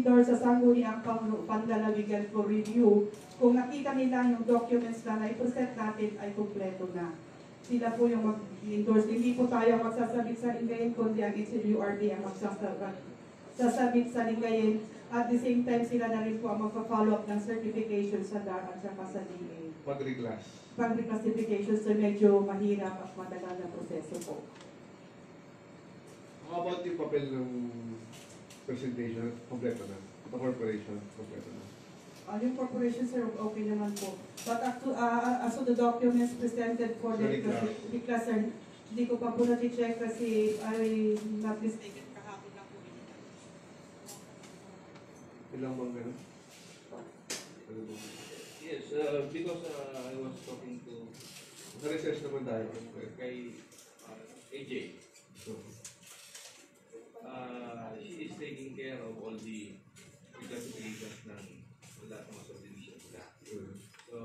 endorse sa sangguniang panlalawigan for review kung nakita nila yung documents na i-present natin ay kumpleto na. Sila po yung mag-endorse. Hindi po tayo magsasabit sa lingayin, kundi ang HLURB ang magsasabit sa lingayin. At the same time, sila na rin po ang magpa-follow up ng certification sa DAR at saka sa DA. Pag-reclassification, so medyo mahirap at matagal na proseso po. How about yung papel ng presentation? Kompleto na. The corporation, kompleto na. Yung corporation, sir, okay naman po. But as to the documents presented for the reclass, sir, hindi ko pa po na-check kasi I not mistaken kahapon na po. Ilang bang gano'n? Yes, because I was talking to Naka-recess naman tayo. kay AJ. She is taking care of all the reclassifications ng lahat ng subdivisions nila. So,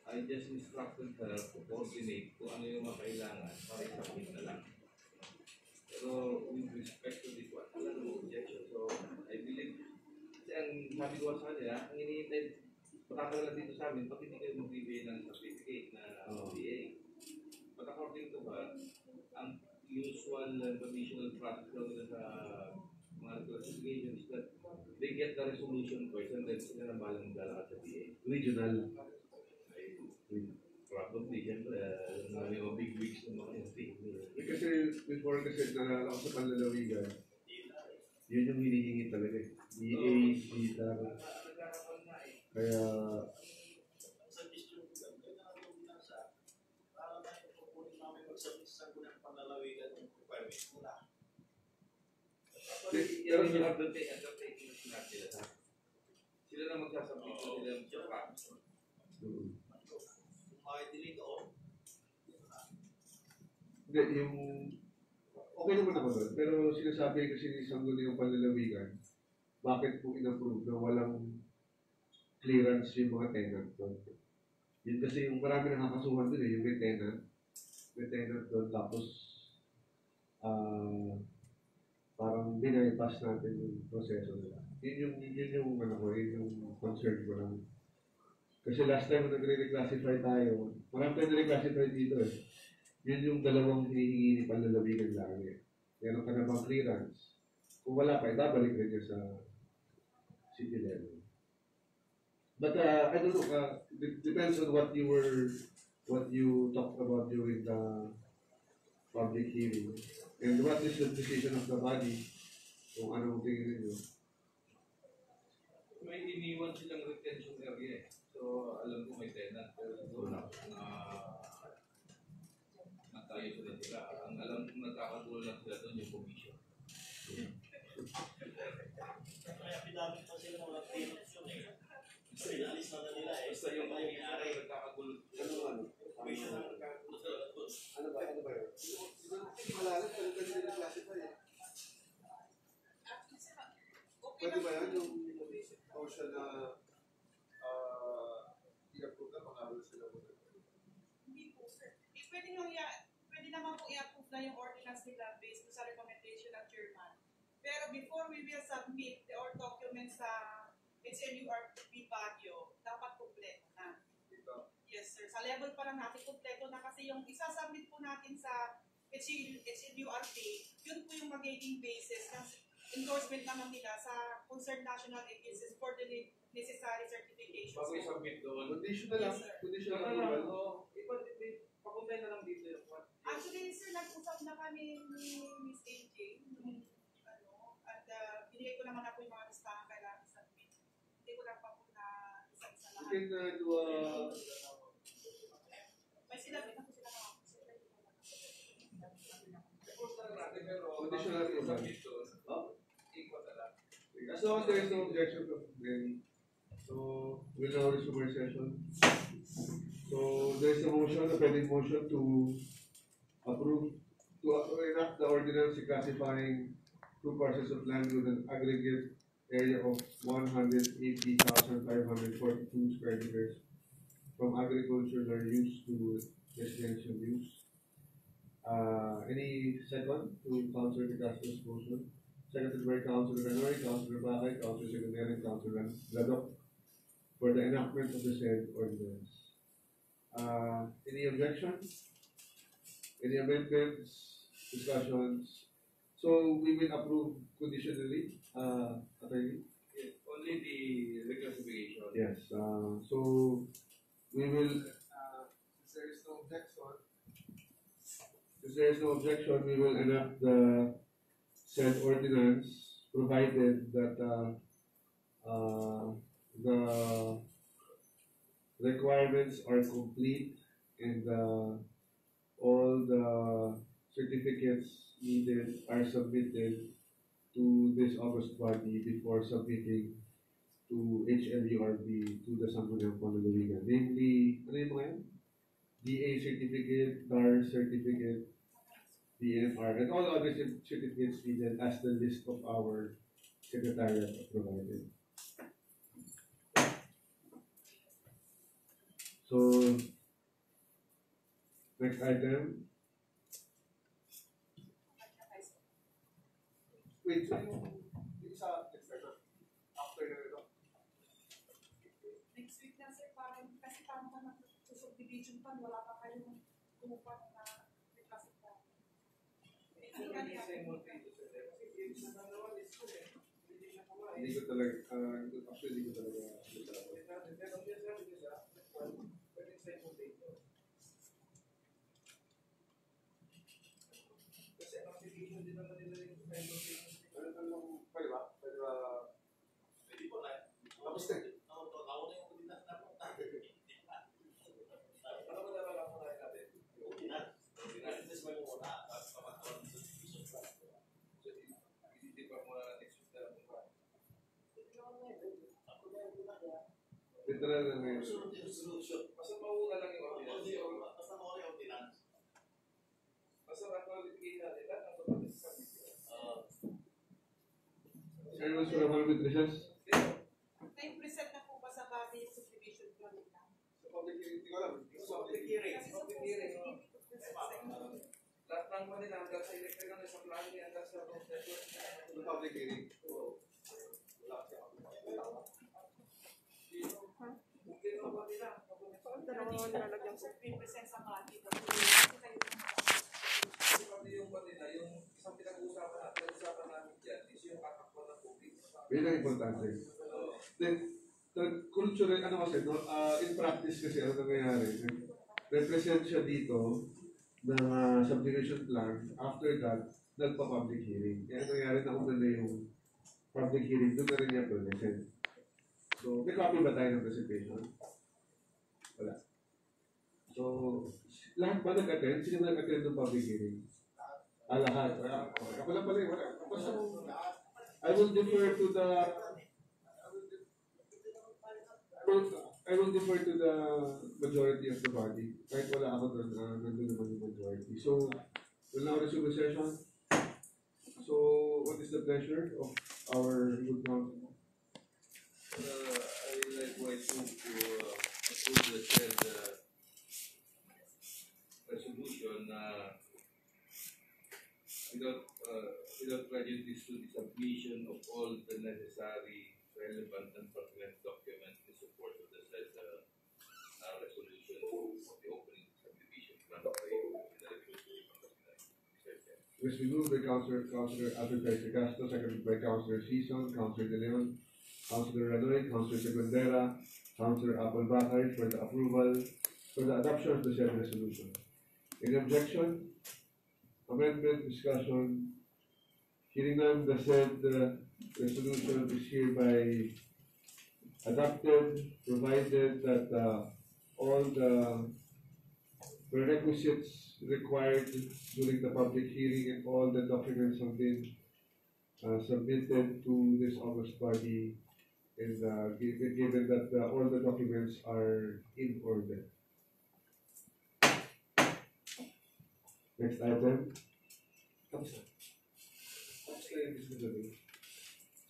I just instructed her to coordinate kung ano yung mga kailangan para i-submit na lang. Pero with respect to this one, wala namang objection. So, I believe, kasi ang sabi ko sa kanila, ang hinihintay, patatagal dito sa amin, pag hindi kayo magbibigay ng certificate na OPA. But according to her, ang usual and traditional practice nila sa mga classifications is that they get the resolution first and then sila na balang maglalakad sa PA. Regional. Probably, siyempre, may mga big wigs ng mga FT. Kasi before kasi nalala ko sa panlalawigan, yun yung hinihingi talaga eh. DA, DITAR. Kaya Pero you have to take undertaking na sila sa sila na magsasabit sa nila yung practice. hindi, yung okay naman ako doon. Pero sinasabi kasi ni Sangguni yung panlalawigan, bakit po in-approve na walang clearance yung mga tenant doon. Yun kasi yung marami nakakasuhan doon eh, yung may tenant doon, tapos parang binaypass natin yung proseso nila. Yun yung ano ko, yun yung concern ko lang. Kasi last time nagre-reclassify tayo, marami tayo nare-reclassify dito eh. Yun yung dalawang hinihingi ni panlalawigan lagi. Meron ka na bang clearance? Kung wala pa, ibabalik rin niya sa city level. But I don't know, depends on what you talked about during the public hearing. And what is the decision of the body? Kung anong tingin ninyo. May iniwan silang retention area eh. So, alam ko may tenant, pero siguro na tayo sila sila. Ang alam kong nagkakagulo lang sila doon yung commission. Kaya pinamit pa sila mga payments yun eh. Kasi inalis na nila eh. Basta yung nangyayari, nagkakagulo. Commission na nagkakagulo sa doon. Ano ba yun? Hindi malalas, pero kasi nila-classify eh. Pwede ba yan yung motion na i-approve na pangalan sila mo? Hindi po, sir. Pwede naman po i-approve na yung ordinance nila based sa recommendation ng chairman. Pero before we will submit the documents sa HLURB Baguio, dapat kumpleto na. Yes, sir. Sa level pa lang natin kumpleto na kasi yung isasubmit po natin sa HLURB, yun po yung magiging basis ng endorsement naman nila sa concerned national agencies for the necessary certifications. Bago i-submit doon. Conditional lang. Yes, sir. Conditional Wala lang. lang. Pakumpay na lang dito yung one. Actually, sir, nag-usap na kami ni Miss AJ at binigay ko naman na po yung mga listahan kailangan i-submit. Hindi ko lang pa po na isa-isa You lahat. can do a... May sila na po sila na. Conditional approval. Oh? Ikot na lang. As long as there is no objection from Granny. So, we'll now resume our session. So, there is a motion, a pending motion to approve, to enact the ordinance classifying 2 parcels of land with an aggregate area of 180,542 square meters from agricultural use to residential use. Any second to Councilor De Castro's motion? seconded by Councilor Ranoy, Councilor Bakay, Councilor Secretary, and Councilor Ladok for the enactment of the said ordinance. Any objections? Any amendments? Discussions? So we will approve conditionally, attorney? Yes, only the reclassification. Yes, so we will, since there is no objection, we will enact the said ordinance, provided that, the requirements are complete and, all the certificates needed are submitted to this August body before submitting to HLURB, to the Sangguniang Panlalawigan. Namely, ano yung mga yan? DA certificate, DAR certificate, DNR, and all other certificates needed as the list of our secretariat provided. So, next item. Wait, so yung isa, next item. After na ito. Next week na sir, parang kasi parang pa na subdivision pa, wala pa kayong kumuha na reclassify. Hindi ko talaga, actually hindi ko talaga. Kasi ang application din naman nila yung Pwede ba? Pwede po na. Tapos na. Ako na yung ordinance na po. ano mo naman ako na natin? Ordinance. Ordinance mo yung una. Tapos pamatawa ng subdivision plan. So, hindi pa mo na next week na lang ba? Ako na yung una niya. Literal na ngayon. Sunod yung resolution. Basta mauna lang yung ordinance. Basta mo yung ordinance. Basta na-qualify na nila ang kapatid sa video. Sir, mas wala mga matrices? Na-present na po ba sa body yung subdivision plan nila? Sa public hearing, hindi ko alam. Sa public hearing. Kasi Public suppose hearing. na hindi ko present sa inyo. Lahat ng Manila hanggang sa electrical sa plan niya hanggang sa concession. Sa public hearing. Wala kasi ako. Hindi na ba nila? Present sa body. Kasi kayo Kasi pati yung Manila, yung isang pinag-uusapan namin dyan is yung katakbo ng tubig. Yun ang importante. Then, the cultural, ano kasi, no, in practice kasi, ano nangyayari, represent siya dito ng subdivision plan. After that, nagpa-public hearing. Kaya nangyayari na una na yung public hearing, doon na rin niya present. So, may copy ba tayo ng presentation? Wala. So, lahat ba nag-attend? Sino nag-attend ng public hearing? Lahat. Ako lang pala, wala. I will defer to the majority of the body. Kahit wala ako doon, nandun naman yung majority. So, we'll now resume the session. So, what is the pleasure of our good council? I likewise move to approve the said resolution without prejudice to the submission of all the necessary relevant and pertinent documents in support of the said resolution of the opening subdivision plan by the Republic of Pangasinan. Yes, we move by Councilor Advertise Castro, seconded by Councilor Season, Councilor De Leon, Councilor Ranoy, Councilor Segundera, Councilor Apple Bakay for the approval, for the adoption of the said resolution. Any objection? Amendment, discussion, hearing none, the said resolution is hereby adopted, provided that all the prerequisites required during the public hearing and all the documents have been submitted to this August body, and given that all the documents are in order. Next item.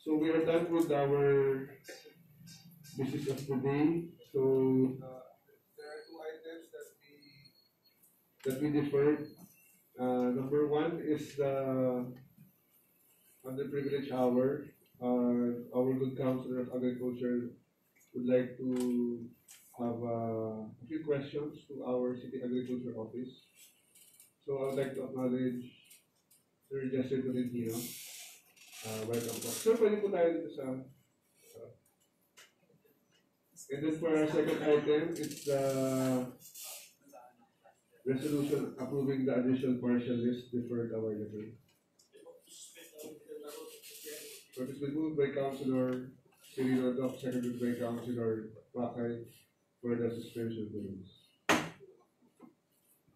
So we are done with our business of today. So there are two items that we deferred. Number one is the underprivileged hour, our good counselor of agriculture would like to have a few questions to our city agriculture office. So I would like to acknowledge Sir Jesse Tolentino. Welcome po. Sir, pwede po tayo dito sa... and then for our second item, it's the resolution approving the additional partial list deferred our letter. So it's been moved by Councilor Cirilo Doc, seconded by Councilor Wakay for the suspension of the rules.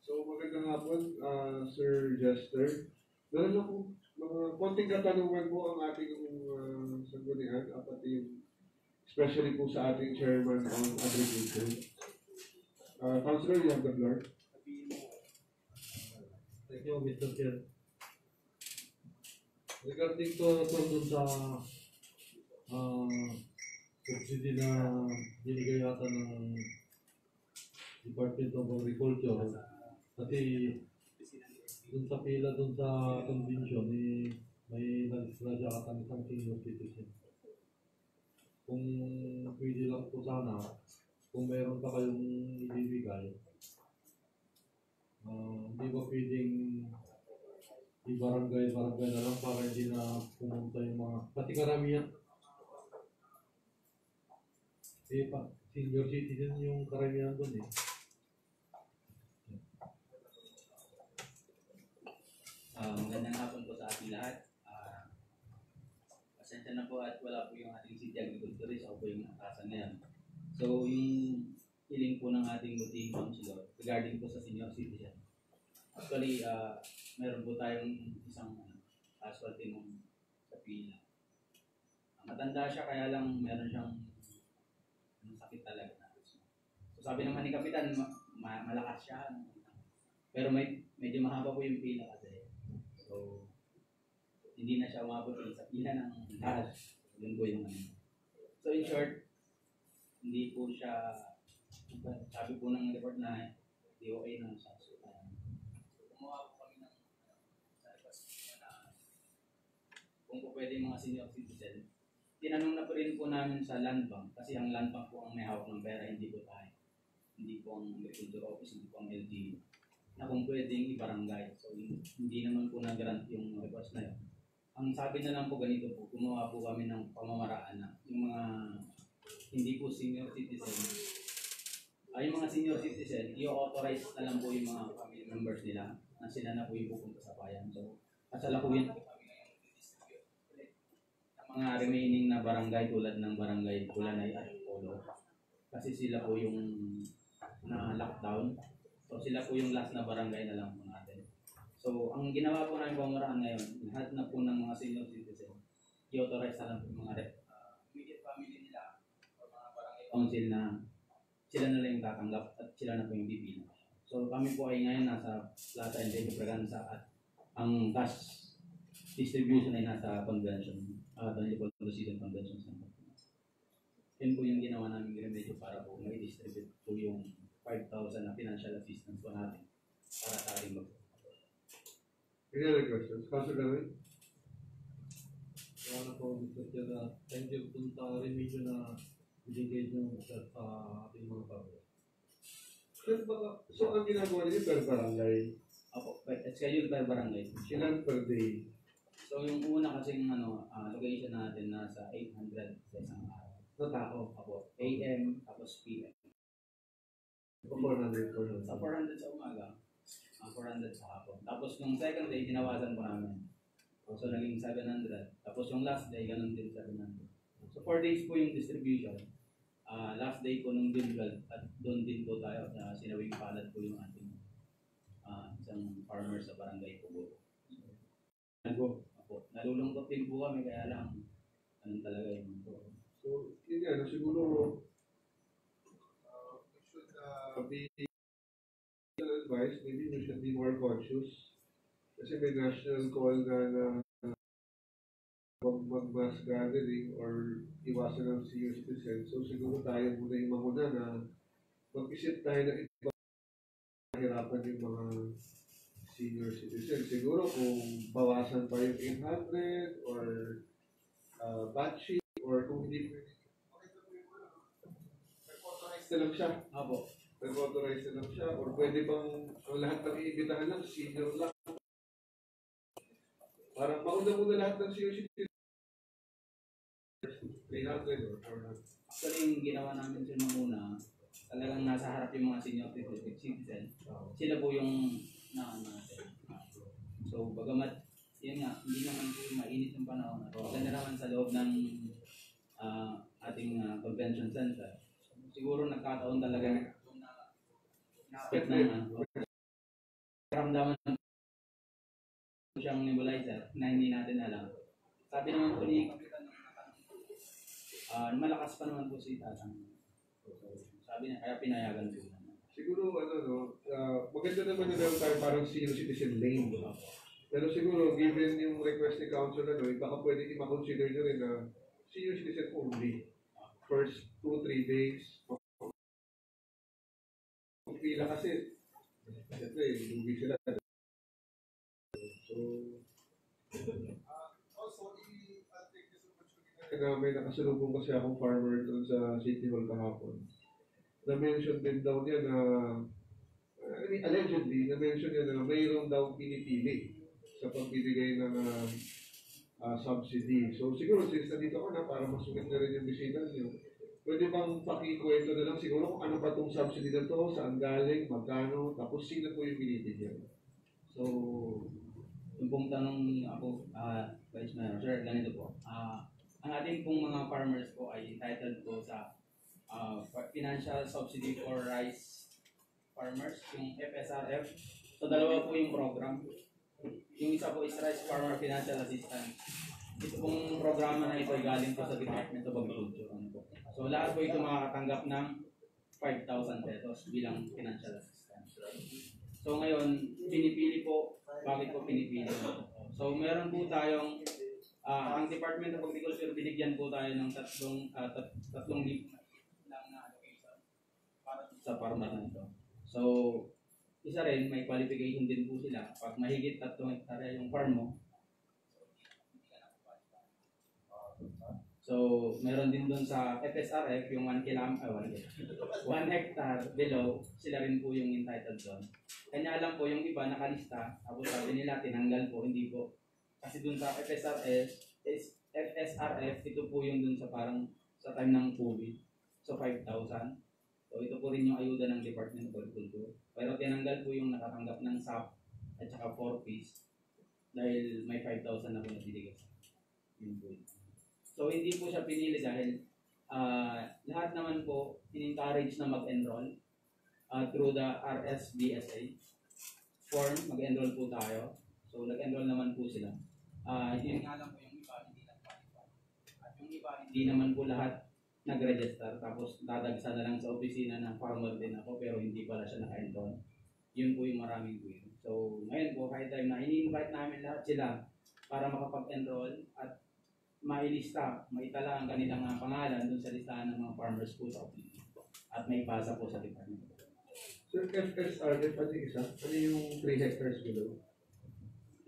So magandang hapon, Sir Jester. Meron ako mga konting katanungan po ang ating sanggunian, pati especially po sa ating chairman on agriculture. Councilor, you have the floor. Thank you, Mr. Chair. Regarding to dun sa subsidy na binigay yata ng Department of Agriculture, kasi dun sa pila dun sa convention, may nag-isradya ka ng isang senior citizen. Kung pwede lang po sana, kung meron pa kayong ibibigay, hindi ba pwedeng i-barangay na lang para hindi na pumunta yung mga, pati karamihan. Senior citizen yung karamihan doon eh. Magandang hapon po sa ating lahat. Pasensya na po at wala po yung ating city agriculturist. Ako po yung atasan ngayon. So, yung hiling po ng ating routine councilor regarding po sa senior citizen. Actually, meron po tayong isang casualty nung sa pila. Matanda siya kaya lang meron siyang sakit talaga. So, sabi naman ni Kapitan, malakas siya. Pero medyo mahaba po yung pila kasi. So, hindi na siya umabot sa pila ng lahat. Yun po yung ano. So, in short, hindi po siya, sabi po ng report na DOA ng sa gumawa po kami ng sa request na kung po pwede mga senior citizen. Tinanong na po rin po namin sa land bank kasi ang land bank po ang may hawak ng pera, hindi po tayo. Hindi po ang agriculture office, hindi po ang LGU. Na kung pwedeng ibarangay. So, hindi naman po na-grant yung request na yun. Ang sabi na lang po ganito po, gumawa po kami ng pamamaraan na yung mga hindi po senior citizen, yung mga senior citizen, i-authorize na lang po yung mga family members nila na sila na po yung pupunta sa bayan. So, kasala po yun kami ngayon distribute ulit ang mga remaining na barangay tulad ng barangay Kulanay at Polo. Kasi sila po yung na-lockdown. So, sila po yung last na barangay na lang po natin. So, ang ginawa po namin pamaraan ngayon, lahat na po ng mga senior citizen, i-authorize na lang po yung mga immediate family nila o mga barangay council na sila na lang yung tatanggap at sila na po yung bibili. So, kami po ay ngayon nasa Plaza and David Braganza at ang cash distribution ay nasa convention, Municipal Season Convention Center. Yun po yung ginawa namin remedyo para po may distribute po yung 5,000 na financial assistance po natin para sa ating mag. Any other questions? Councilor Gawin? Wala po, Mr. Chair. Thank you dun sa remedyo na ibigay nyo sa ating mga pablo. So, ang ginagawa niyo per barangay, Opo, schedule per barangay. ilan per day? So yung una kasing location natin nasa 800 sa isang araw. Na tao? Opo, AM tapos PM. O 400 per day? Sa 400 sa umaga, 400 sa hapon. Tapos nung second day, ginawasan po namin. So naging 700. Tapos yung last day, ganun din 700. So 4 days po yung distribution. Last day po nung June 12 at doon din po tayo sa Sinawing Palad po yung ating isang farmer sa barangay Pugo. So, nalulungkot din po kami kaya lang anong talaga yung So, yun yan. Siguro, we should be advice, maybe we should be more conscious. Kasi may national call na mag-mass gathering or iwasan ng senior citizen. So, siguro tayo muna yung mamuna na mag-isip tayo ng iba hirapan yung mga senior citizen. Siguro kung bawasan pa yung 800 or batch sheet or kung hindi pwede, nag-authorize na lang siya. Apo. Nag-authorize na lang siya or pwede bang ang lahat ng iimbitahan lang, senior lang. Parang mauna muna lahat ng senior citizen. 300 or 400. Actually, yung ginawa namin sir muna, talagang nasa harap yung mga senior citizen. Sila po yung natin. So, bagamat, yun nga, hindi naman po mainit yung panahon. Maganda naman sa loob ng ating convention center. Siguro nagkataon talaga na na-affect ng karamdaman ng siyang nebulizer na hindi natin alam. Sabi naman po ni malakas pa naman po si Tatang. Sabi niya, kaya pinayagan po naman. Siguro, maganda naman yung meron tayo parang senior citizen lane. Pero siguro, given yung request ni Council, baka pwede i-consider nyo rin na senior citizen only. First 2-3 days. Pila kasi, siyempre, lugi sila. So, also, I'll take this opportunity na may nakasalubong kasi akong farmer doon sa City Hall kahapon. Na-mention din daw niya na, allegedly, na-mention niya na mayroon daw pinipili sa pagbibigay ng subsidy. So siguro, since nandito ko na, para masugit na rin yung bisita niyo, pwede bang pakikwento na lang siguro kung ano ba itong subsidy na to, saan galing, magkano, tapos sino po yung binibigyan? So, yung pong tanong niyo ako, Vice Mayor, sir, ganito po. Ang ating pong mga farmers po ay entitled po sa financial subsidy for rice farmers, yung FSRF. So, dalawa po yung program. Yung isa po is Rice Farmer Financial Assistance. Ito pong programa na ito ay galing po sa Department of Agriculture. So, lahat po ito makakatanggap ng 5,000 pesos bilang financial assistance. So, ngayon, pinipili po, bakit po pinipili? So, meron po tayong, ang Department of Agriculture, binigyan po tayo ng tatlong libre na allocation para sa farmer na ito. So, isa rin, may qualification din po sila. Pag mahigit 3 hektarya yung farm mo, so, meron din doon sa FSRF, yung 1 hectare below, sila rin po yung entitled doon. Kanya alam po, yung iba nakalista, tapos sabi nila, tinanggal po, hindi po. Kasi doon sa FSRF, ito po yung doon sa parang, sa time ng COVID, so 5,000. So, ito po rin yung ayuda ng Department of Agriculture. Pero tinanggal po yung nakatanggap ng SAP at saka 4-piece dahil may 5,000 na po nabibigay. Yun po. So, hindi po siya pinili dahil lahat naman po in-encourage na mag-enroll through the RSBSA form. Mag-enroll po tayo. So, nag-enroll naman po sila. Hindi nga lang po yung iba, hindi nag-qualify. At yung iba, hindi naman po lahat nag-register. Tapos, dadagsa na lang sa opisina ng farmer din ako, pero hindi pala siya naka-enroll. Yun po yung maraming po yun. So, ngayon po, kahit time na ini-invite namin lahat sila para makapag-enroll at mailista, maitala ang kanilang pangalan dun sa listahan ng mga farmers po sa opisina. At may pasa po sa department. So, FSRF, ano yung isa? Ano yung 3 hectares below?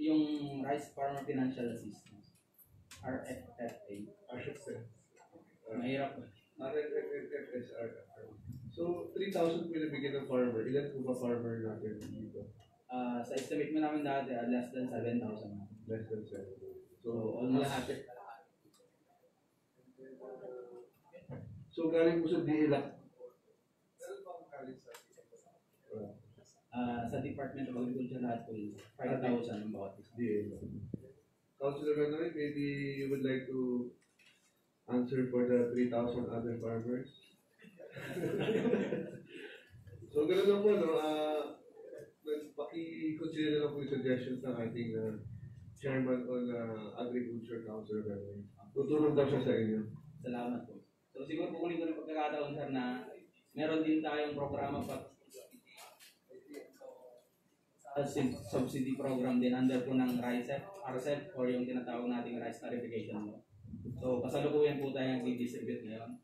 Yung Rice Farmer Financial Assistance. RFFA. RFSRF. Mahirap po. FSRF. So, 3,000 po nabigyan ng farmer. Ilan po ba farmer natin dito? Sa estimate mo namin dati, less than 7,000. Less than 7. So, almost. So, galing po sa DLAC. Sa Department of Agriculture lahat po yun. 5,000 ang bawat isa. DLAC. Councilor Ganoy, maybe you would like to answer for the 3,000 other farmers? So, gano'n lang po, no? Paki-consider na lang po yung suggestions ng ating chairman on Agriculture, Councilor Ganoy. Tutulong daw siya sa inyo. Salamat po. So, siguro kukunin ko ng pagkakataon, sir, na meron din tayong programa subsidy program din under po ng RCEP or yung tinatawag nating rice tarification mo. So, kasalukuyan po tayo ang distribute ngayon.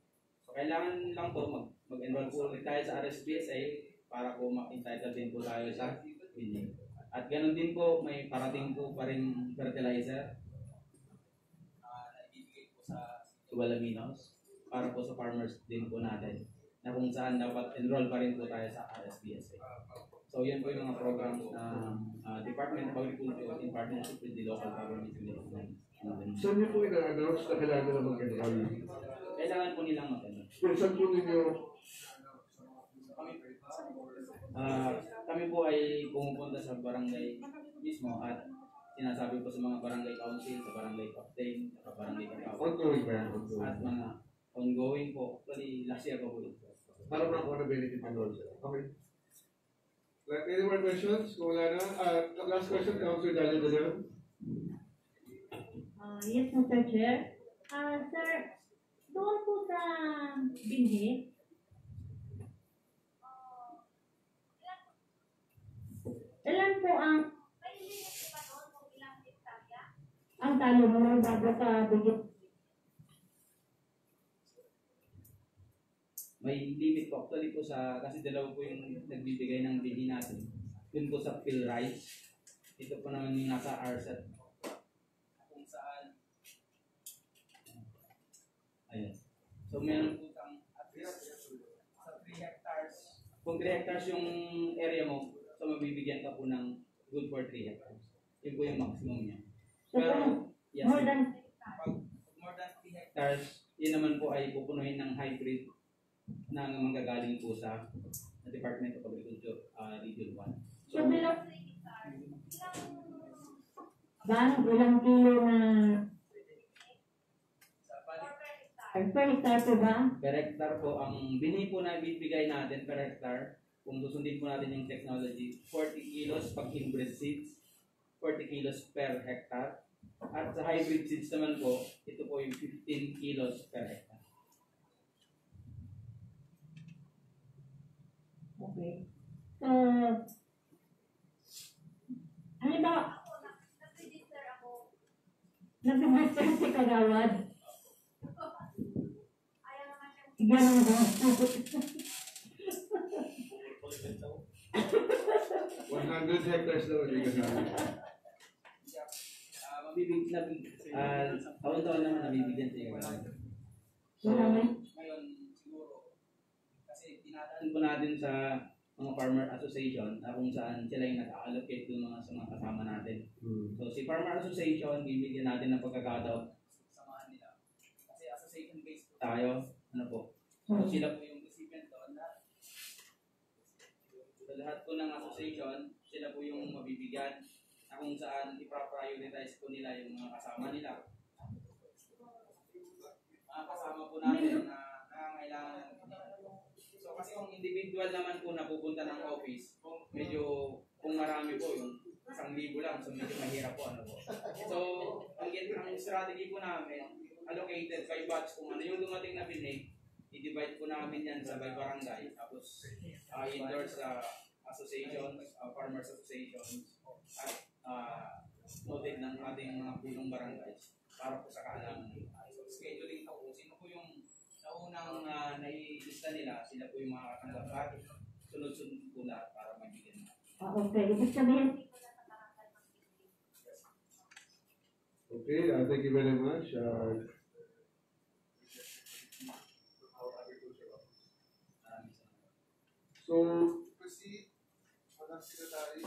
So, kailangan lang po mag-enroll po ulit tayo sa RSBSA para po ma-entitled din po tayo sa winning. At ganun din po, may parating po pa rin fertilizer na ibibigay po sa Tubalaminos para po sa farmers din po natin na kung saan dapat enroll pa rin po tayo sa RSPSA. So yan po yung mga programs na Department of Agriculture in partnership with the local government development. Saan niyo po ina-announce na kailangan na mag-enroll? Kailangan po nilang mag-enroll. Pero saan po ninyo Kami po ay pumupunta sa barangay mismo at sinasabi po sa mga barangay council, sa barangay captain, sa barangay kapatid. ongoing ba yan? Ongoing. At mga ongoing po. Actually, last year pa po ito. Para makuha na benefit enroll sila. Okay. Like, any more questions? Kung wala na, last question, Councilor Daniel Daniel. Yes, Mr. Chair. Sir, doon po sa binhi, ilan po ang talo mo bago ka bigit? May limit po actually po sa, kasi dalawa po yung nagbibigay ng bili natin. Yun po sa fill rice. Ito po naman yung nasa RSET. Kung saan, ayun. So meron po kang at least sa 3 hectares. Kung 3 hectares yung area mo, so mabibigyan ka po ng good for 3 hectares. Yun po yung maximum niya. So, Pero, yes, more than pag more than 3 hectares, yun naman po ay pupunuhin ng hybrid na manggagaling po sa Department of Agriculture Region 1. so bilang ilang kilo na per hectare po ba? Per hectare po, ang bini po na bibigay natin per hectare, kung susundin po natin yung technology, 40 kilos pag inbred seeds, 40 kilos per hectare. At sa hybrid seeds naman po, ito po yung 15 kilos per hectare. Okay. So, ano ba? Nag-register si Kagawad. Ganun ba? 100 hectares daw hindi kasama. Taon-taon naman nabibigyan sa iyo. So, ngayon, siguro, kasi dinadaan po natin sa mga farmer association na kung saan sila yung nag-allocate yung mga sa mga kasama natin. So, si farmer association, bibigyan natin ng pagkakataon samahan nila. Kasi association-based po tayo, ano po. So, sila po yung recipient doon na sa lahat po ng association, sila po yung mabibigyan na kung saan ipa-prioritize po nila yung mga kasama nila. Mga kasama po natin na nangangailangan ng so kasi kung individual naman po napupunta ng office, medyo kung marami po yung 1,000 lang, so medyo mahirap po ano po. So, ang strategy po namin, allocated by batch kung ano yung dumating na binig, i-divide po namin yan sa by barangay, tapos endorse sa associations, farmers associations, at noted ng ating mga punong barangays para po sa kaalaman nila. So, scheduling po kung sino po yung naunang nailista nila, sila po yung makakatanggap at sunod-sunod po lahat para magiging. Okay, ibig sabihin, Okay, thank you very much. So, proceed, Madam Secretary,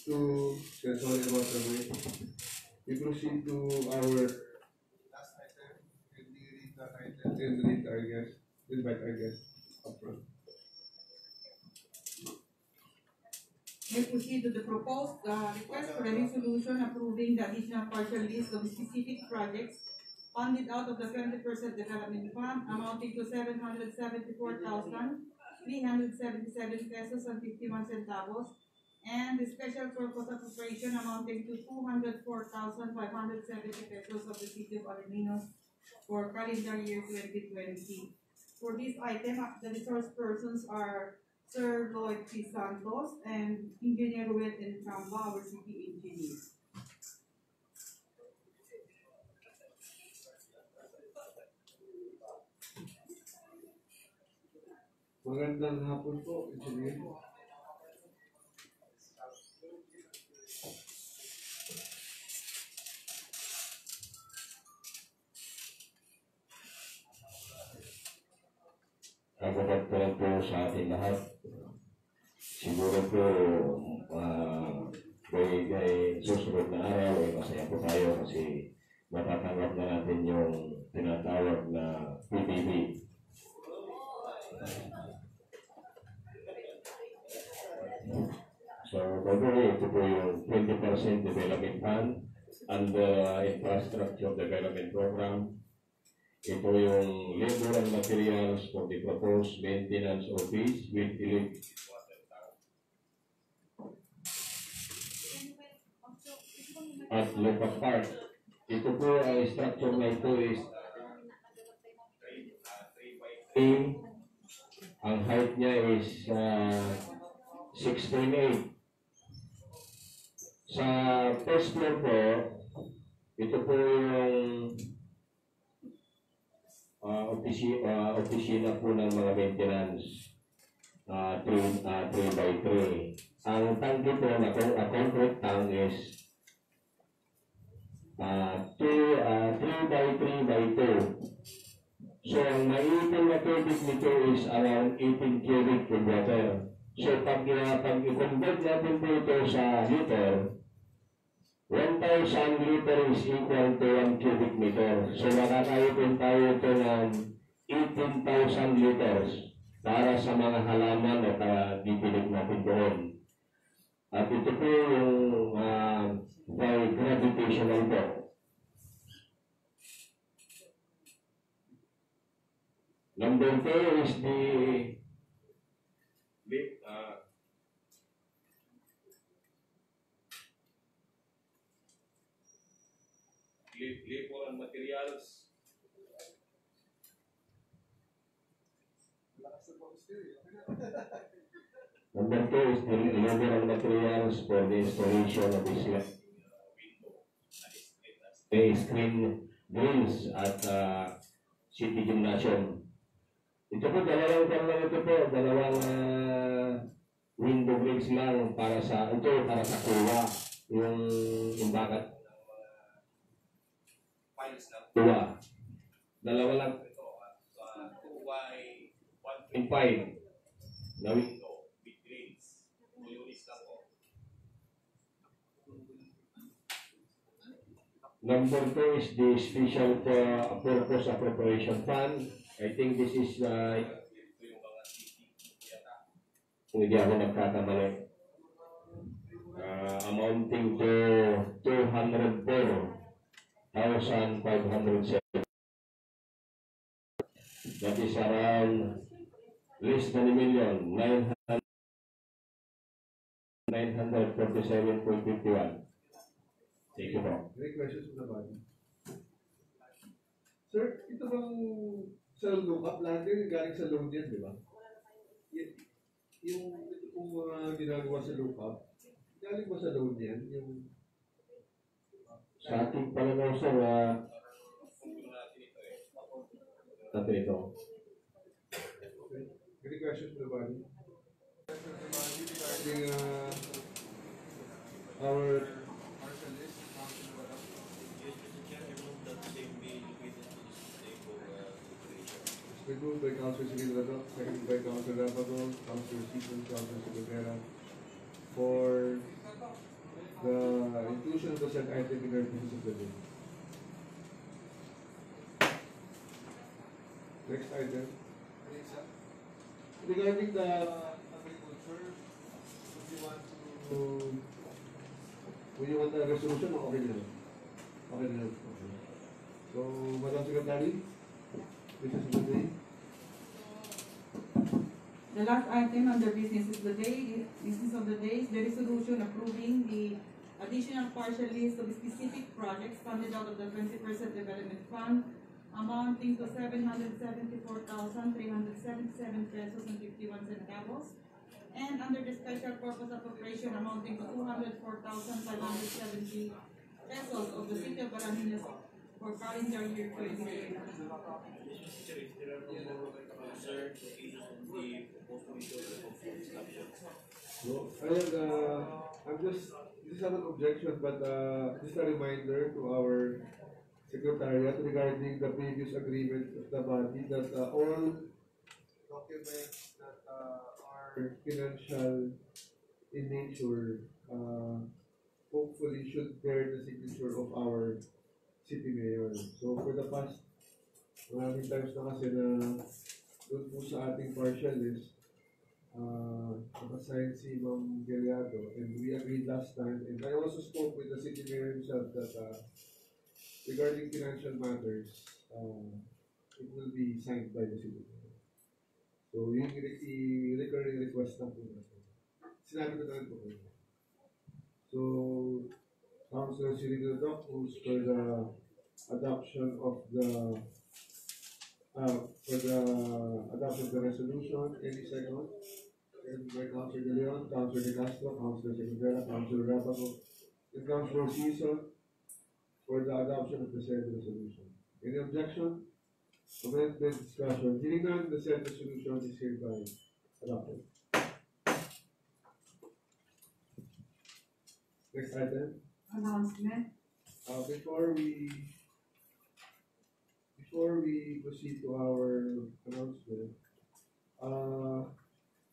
to sorry about the way. We proceed to our last item, and we read the item, and read our guest, invite our guest up front. We proceed to the proposed request for a resolution approving the additional partial list of specific projects funded out of the 20% development fund amounting to 774,377 pesos and 51 centavos, and the special purpose appropriation amounting to 204,570 pesos of the City of Alaminos for calendar year 2020. For this item, the resource persons are Sir Lloyd P. Santos and Engineer Ruel N. Chamba, our city engineer. Magandang hapon po, engineer. Agad po lang po sa ating lahat. Siguro po may susunod na araw ay masaya po tayo kasi matatanggap na natin yung tinatawag na PBB. So, probably ito po yung 20% development fund under infrastructure development program. Ito yung labor and materials for the proposed maintenance office with electric water tank at Lopa Park. Ito po ay structure na ito is 3 by 3. Ang height niya is 6.8. Sa first floor po, ito po yung opisina po ng mga maintenance 3 by 3. Ang tangke po na concrete tank is 3 by 3 by 2. So, ang maiipon na tubig nito is around 18 cubic per water. So, pag i-convert natin po ito sa liter, 1,000 liter is equal to 1 cubic meter. So, makakaipon tayo ito ng 18,000 liters para sa mga halaman na dipilig natin doon. At ito po yung by gravitational po. Number 2 is the labor and materials. Number 2 is the labor and materials for the installation of this screen grills at City Gymnasium. Ito po, dalawang window grills lang para sa kuwa, yung bakat kuwa. Dalawa lang ito, 2 by 1.5 na window with grills. Units lang po. Number 2 is the special purpose appropriation fund. I think this is kung hindi ako nagkakamali, amounting to 204,507. That is around less than a million, 947.51. Thank you po. Any questions from the body? Sir, ito bang sa lookup lahat din galing sa loan yan, di ba? Yung ito pong ginagawa sa lookup, galing ba sa loan yan? Yung sa ating pananaw sir, ito. okay. Any questions from the body? Regarding our moved by Councilor Seguinado, seconded by Councilor Rabadol, Councilor Season, Councilor Seguinado, for the inclusion of the said item in our business of the day. Next item. Regarding the agriculture, would you want the resolution or okay na? Okay na. Okay. So, Madam Secretary, business of the day. The last item under business of the day is the resolution approving the additional partial list of specific projects funded out of the 20% development fund amounting to 774,377 pesos and 51 centavos, and under the special purpose appropriation amounting to 204,570 pesos of the City of Balaninas for calendar year 2020. No, I'm just, this is not an objection, but just a reminder to our Secretariat regarding the previous agreement of the body that all documents that are financial in nature, hopefully should bear the signature of our city mayor. So for the past maraming times na kasi na doon po sa ating partial list, nakasign si Ma'am Galeado, and we agreed last time, and I also spoke with the city mayor himself that regarding financial matters, it will be signed by the city mayor. So yung i-recurring request na po natin. Sinabi ko na rin po kayo. So, Councilor Cirilo Doc moves for the adoption of the resolution. Any second? Second by Councilor De Leon, Councilor De Castro, Councilor Secretary, Councilor Rapago, and Councilor Season for the adoption of the said resolution. Any objection? Amendment discussion. Hearing none, the said resolution is hereby adopted. Next item. Announcement. Before we proceed to our announcement,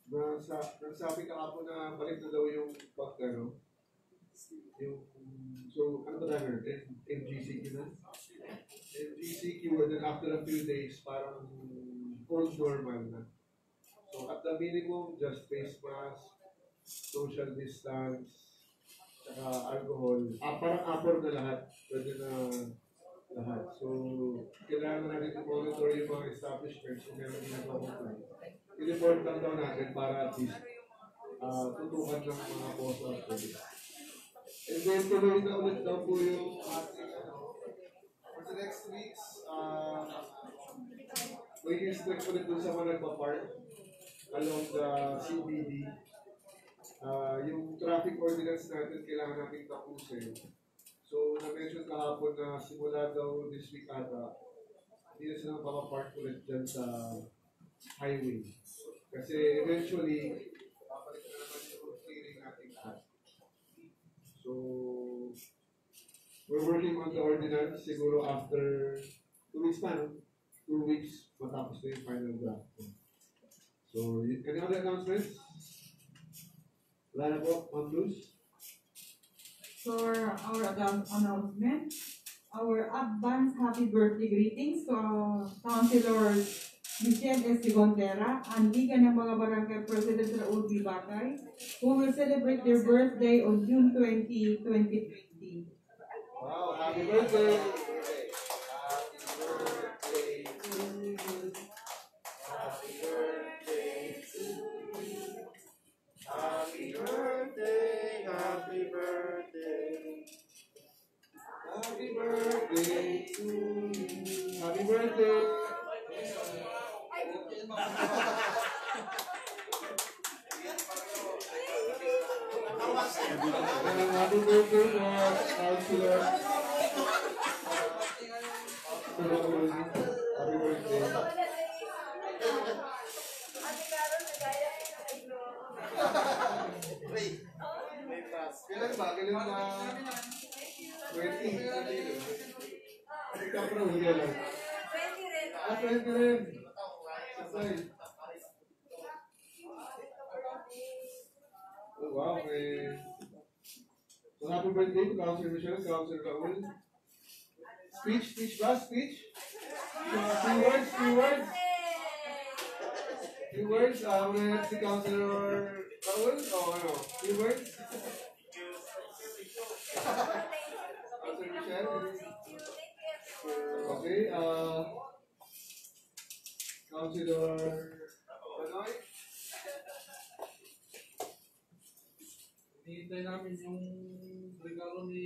nasabi ka po na balik na daw yung pagkano, so ano ba tayo MGCQ na? MGCQ, and then after a few days, parang full normal na. So at the minimum, just face mask, social distance, saka alcohol. Parang apor na lahat. Pwede na lahat. So, kailangan na natin monitor yung mga establishments kung meron ginagawa ko. I-report lang daw natin para at least tutukan ng mga poso at police. And then, tuloy na ulit daw po yung ating for the next weeks, may restrict ulit dun sa mga nagpa-park along the CBD. Yung traffic ordinance natin, kailangan natin tapusin. So, na-mention kahapon na simula daw this week ata, hindi na silang makapark ulit dyan sa highway. Kasi eventually, papalik na naman yung clearing natin lahat. So, we're working on the ordinance. Siguro after 2 weeks pa, no? 2 weeks, matapos na yung final draft. So, any other announcements? Wala na po, Ma'am Luz? For our announcement, our advance happy birthday greetings to Councilor Michelle S. Ligontera and Liga ng mga Barangay President Raul B. Batay, who will celebrate their birthday on June 20, 2020. Wow, happy birthday! Happy birthday to you. Happy birthday to you. Happy birthday, happy birthday. Happy birthday to you. Happy birthday. Happy birthday, Councilor. Happy birthday. Kailan ba? Kailan ba? 20. Ikaw pa huli lang. 20 rin. Sabay. Oh, wow, okay. So happy birthday to Councilor Michelle, Councilor Raul. Speech ba? Speech? Few words. Few words, muna si Councilor Raul, o ano? Few words? Councilor Michelle? Okay, Councilor Banoy? Hinihintay namin yung regalo ni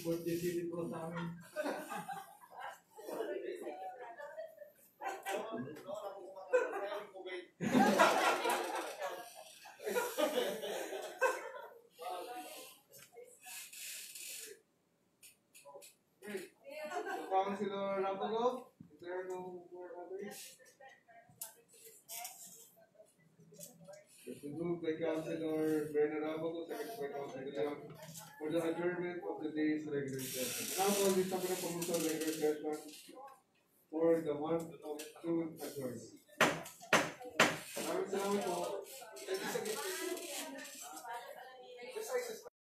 birthday City Pro sa amin. Councilor Rapago? Is there no more others? It's been moved by Councilor Bernard Rapago, second by Councilor Leon, for the adjournment of the day's regular session. Now, all this time na pumunta regular session for the month of June